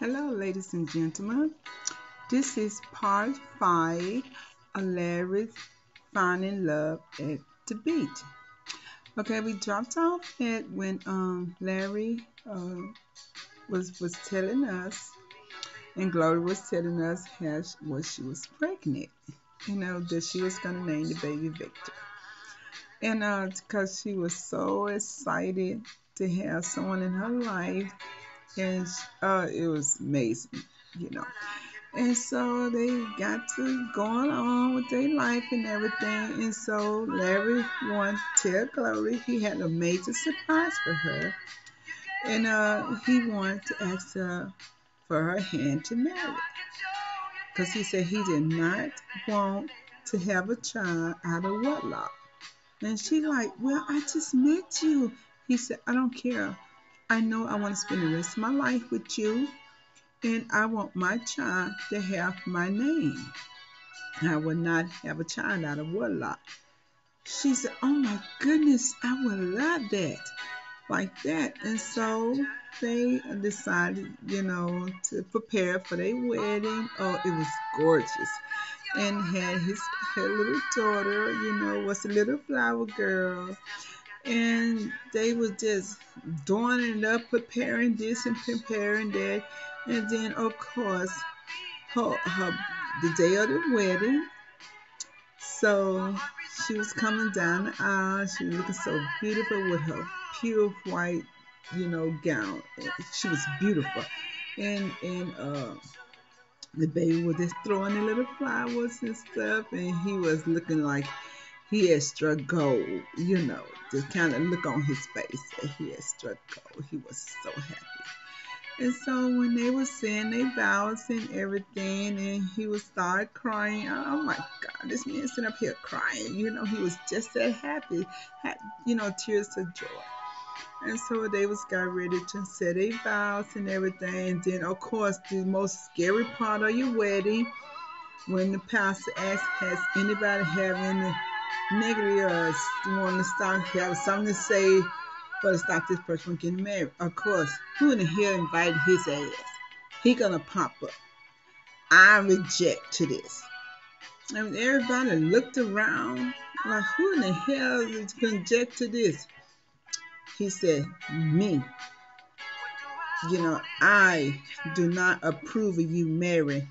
Hello, ladies and gentlemen. This is part 5 of Larry's Finding Love at the Beach. Okay, we dropped off at when Larry was telling us, and Gloria was telling us how she was pregnant. That she was going to name the baby Victor. And because she was so excited to have someone in her life, and it was amazing, you know. And so they got to going on with their life and everything. And so Larry wanted to tell Glory he had a major surprise for her. And he wanted to ask her for her hand to marry. Because he said he did not want to have a child out of wedlock. And she like, well, I just met you. He said, I don't care. I know I want to spend the rest of my life with you. And I want my child to have my name. I will not have a child out of wedlock. She said, oh my goodness, I would love that. Like that. And so they decided, to prepare for their wedding. Oh, it was gorgeous. And had her little daughter, was a little flower girl. And they were just doing it up, preparing this and preparing that. And then, of course, the day of the wedding. So she was coming down the aisle. She was looking so beautiful with her pure white, gown. She was beautiful. And the baby was just throwing the little flowers and stuff. And he was looking like he had struck gold, the kind of look on his face that he had struck gold. He was so happy. And so when they were saying their vows and everything, and he would start crying, oh my God, this man sitting up here crying. He was just that happy, had, tears of joy. And so they got ready to say their vows and everything. And then, of course, the most scary part of your wedding, when the pastor asked, has anybody have any negative want to start have something to say for to stop this person from getting married. Of course, who in the hell invited his ass? He gonna pop up. I reject to this. And everybody looked around like, who in the hell is reject to this? He said, me. I do not approve of you marrying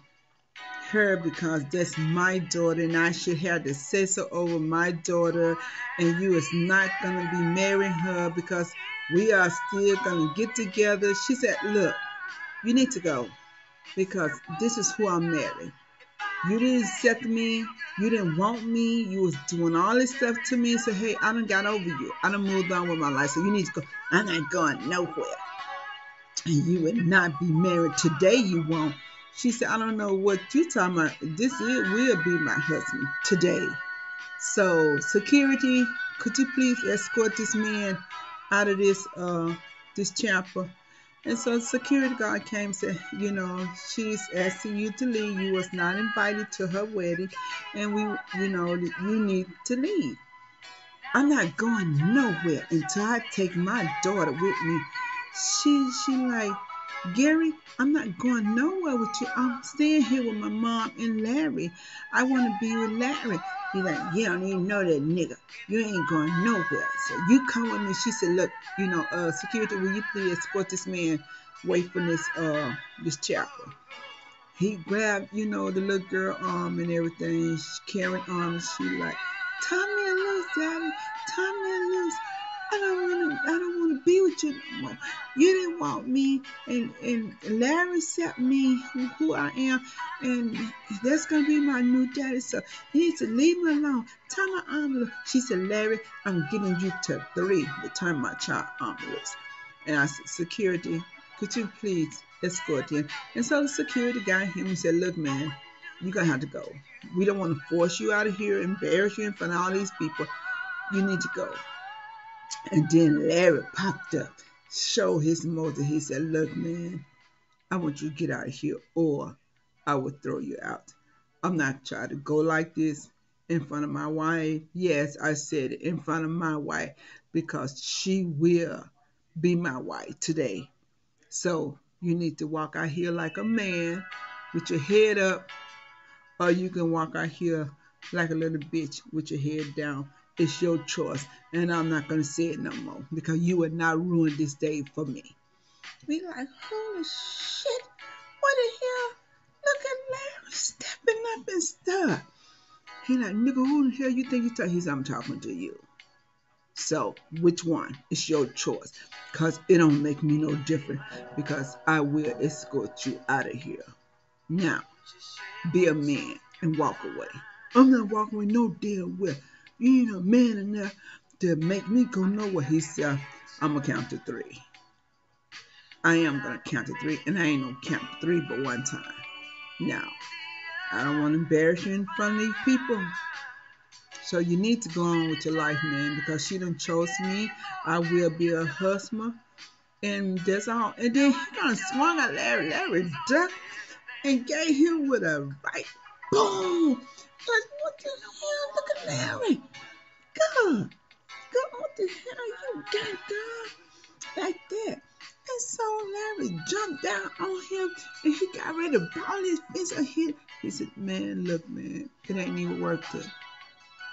her because that's my daughter and I should have the say so over my daughter, and you is not going to be marrying her because we are still going to get together. She said, look, you need to go because this is who I'm marrying. You didn't accept me. You didn't want me. You was doing all this stuff to me. So, hey, I done got over you. I done moved on with my life. So you need to go. I'm not going nowhere. And you would not be married today. You won't. She said, I don't know what you're talking about. Will be my husband today. So, security, could you please escort this man out of this chapel? And so security guard came and said, she's asking you to leave. You was not invited to her wedding. And you need to leave. I'm not going nowhere until I take my daughter with me. She like, Gary, I'm not going nowhere with you. I'm staying here with my mom and Larry. I want to be with Larry. He's like, you don't even know that nigga. You ain't going nowhere. So you come with me. She said, look, security, will you please escort this man away from this chapel? He grabbed, the little girl arm and everything. She carrying arm. She like, tie me a loose, daddy. Tie me a loose. I don't want to be with you no more. You didn't want me, and Larry accept me who I am, and that's gonna be my new daddy. So you need to leave me alone. Turn my arm loose. She said, Larry, I'm giving you to 3 to turn my child arm loose. And I said, security, could you please escort him? And so the security got him and said, look, man, you're gonna have to go. We don't want to force you out of here, embarrass you in front of all these people. You need to go. And then Larry popped up, showed his motive. He said, look, man, I want you to get out of here or I will throw you out. I'm not trying to go like this in front of my wife. Yes, I said it, in front of my wife, because she will be my wife today. So You need to walk out here like a man with your head up, or you can walk out here like a little bitch with your head down. It's your choice, and I'm not gonna say it no more because you would not ruin this day for me. We like, holy shit, what the hell? Look at Larry stepping up and stuff. He like, nigga, who the hell you think you talking? He's, I'm talking to you. So which one? It's your choice. Cause it don't make me no different because I will escort you out of here. Now, be a man and walk away. I'm not walking with no damn well. You ain't a man enough to make me go nowhere. He said, I'm gonna count to three. I am gonna count to three, and I ain't gonna count to three but one time. Now, I don't want to embarrass you in front of these people. So you need to go on with your life, man, because she done chose me. I will be a husband. And that's all. And then he kind of swung at Larry. Larry ducked and gave him with a right boom. Like, what the hell? Look at Larry. God. God, what the hell you got done like that? And so Larry jumped down on him and he got ready to ball his fist at him. He said, man, look, man, it ain't even worth it.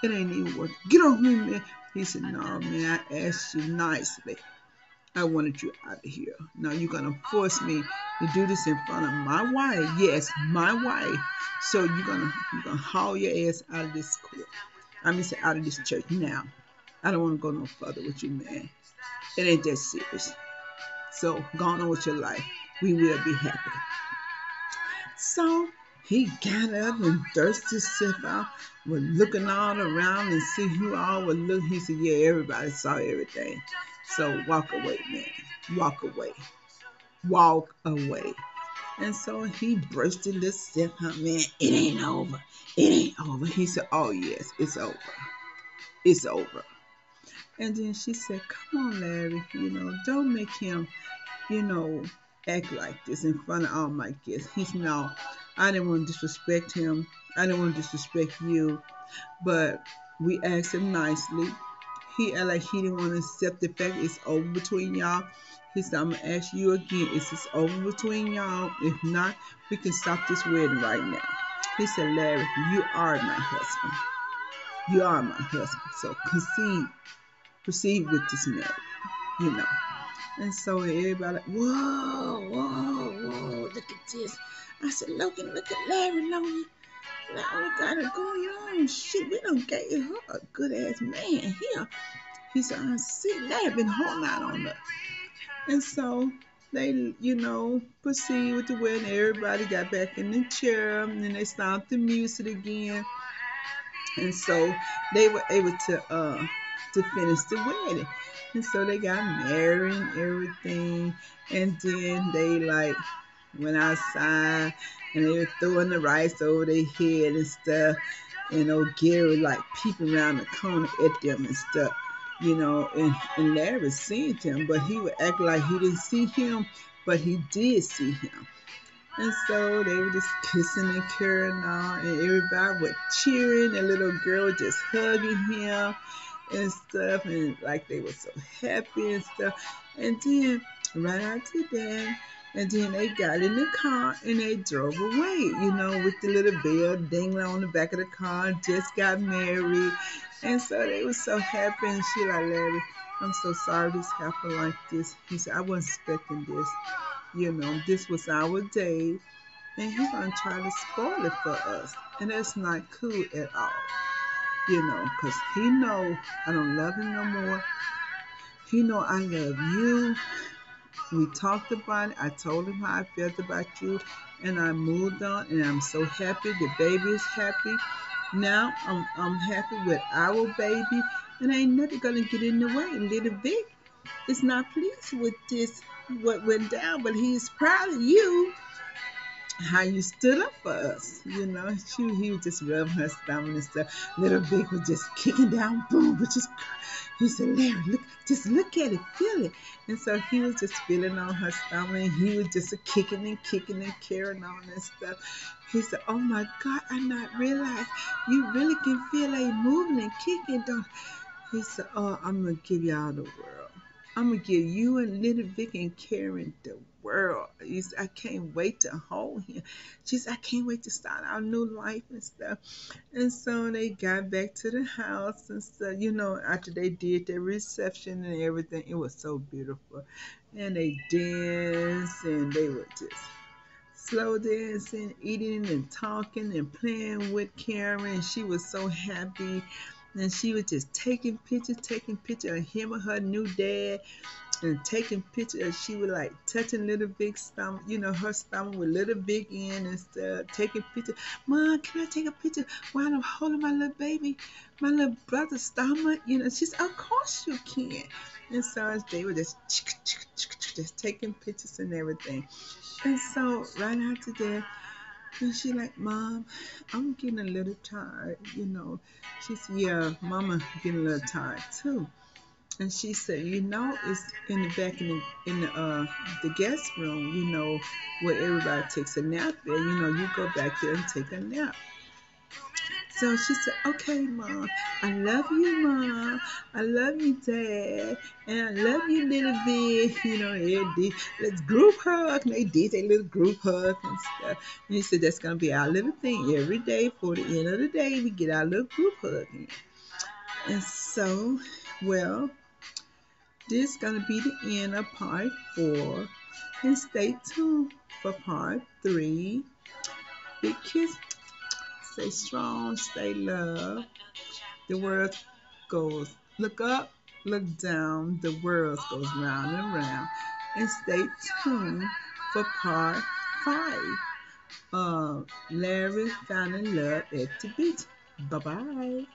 It ain't even worth it. Get off me, man. He said, no, man, I asked you nicely. I wanted you out of here. Now you're going to force me to do this in front of my wife. Yes, my wife. So you're gonna haul your ass out of this court. I mean, say out of this church now. I don't want to go no further with you, man. It ain't that serious. So go on with your life. We will be happy. So he got up and thirsted himself out, was looking all around and see who all would look. He said, yeah, everybody saw everything. So walk away, man. Walk away. Walk away. And so he bursted himself out, man. It ain't over. It ain't over. He said, oh, yes, it's over. It's over. And then she said, come on, Larry, don't make him, act like this in front of all my guests. He said, no, I didn't want to disrespect him. I didn't want to disrespect you. But we asked him nicely. He acted like he didn't want to accept the fact it's over between y'all. He said, I'm going to ask you again, is this over between y'all? If not, we can stop this wedding right now. He said, Larry, you are my husband. You are my husband. So proceed with this marriage, And so everybody like, whoa, look at this. I said, look at Larry, Larry got it going on. Shit, we done gave her a good ass man here. He said, I see Larry been holding out on her. And so they, proceed with the wedding. Everybody got back in the chair and they stopped the music again. And so they were able to finish the wedding. And so they got married and everything. And then they went outside and they were throwing the rice over their head and stuff. And old Gary peeping around the corner at them and stuff. And Larry seen him, but he would act like he didn't see him, but he did see him. And so they were just kissing and carrying on, and everybody was cheering, and little girl was just hugging him and stuff, and they were so happy and stuff. And then right after that, and then they got in the car and they drove away, with the little bell dingling on the back of the car, just got married. And so they were so happy, and she like, Larry, I'm so sorry this happened like this. He said, I wasn't expecting this. This was our day, and he's going to try to spoil it for us. And that's not cool at all, because he know I don't love him no more. He know I love you. We talked about it. I told him how I felt about you, and I moved on, and I'm so happy. The baby is happy. Now I'm happy with our baby, and ain't nothing gonna get in the way. Little Vic is not pleased with this, what went down, but he's proud of you, how you stood up for us. He was just rubbing her stomach and stuff. Little Vic was just kicking down, boom, but just he said, Larry, look at it, feel it. And so he was just feeling on her stomach, and he was just kicking and carrying on and stuff. He said, oh my God, I not realize you really can feel a moving and kicking, don't. He said, oh, I'm gonna give y'all the world. I'm gonna give you and Little Vic and Karen the world. I can't wait to hold him. She's I can't wait to start our new life and stuff. And so they got back to the house and stuff. After they did their reception and everything, it was so beautiful. And they danced and they were just slow dancing, eating and talking and playing with Karen. She was so happy. And she was just taking pictures of him and her new dad and taking pictures. She was like touching Little Big stomach, her stomach with Little Big in and stuff, taking pictures. Mom, can I take a picture while I'm holding my little baby, my little brother's stomach? She said, of course you can. And so they were just taking pictures and everything. And so right after that, and she like, Mom, I'm getting a little tired. She said, yeah, Mama getting a little tired too. And she said, it's in the back in the guest room, where everybody takes a nap there. You go back there and take a nap. So she said, okay, Mom, I love you, Mom. I love you, Dad. And I love you, Little Bit. Let's group hug. And they did their little group hug and stuff. And he said, that's going to be our little thing every day. For the end of the day, we get our little group hug in. And so, well, this is going to be the end of part 4. And stay tuned for part 3. Big kiss. Stay strong. Stay love. The world goes, look up, look down. The world goes round and round. And stay tuned for part 5. Larry found in love at the beach. Bye-bye.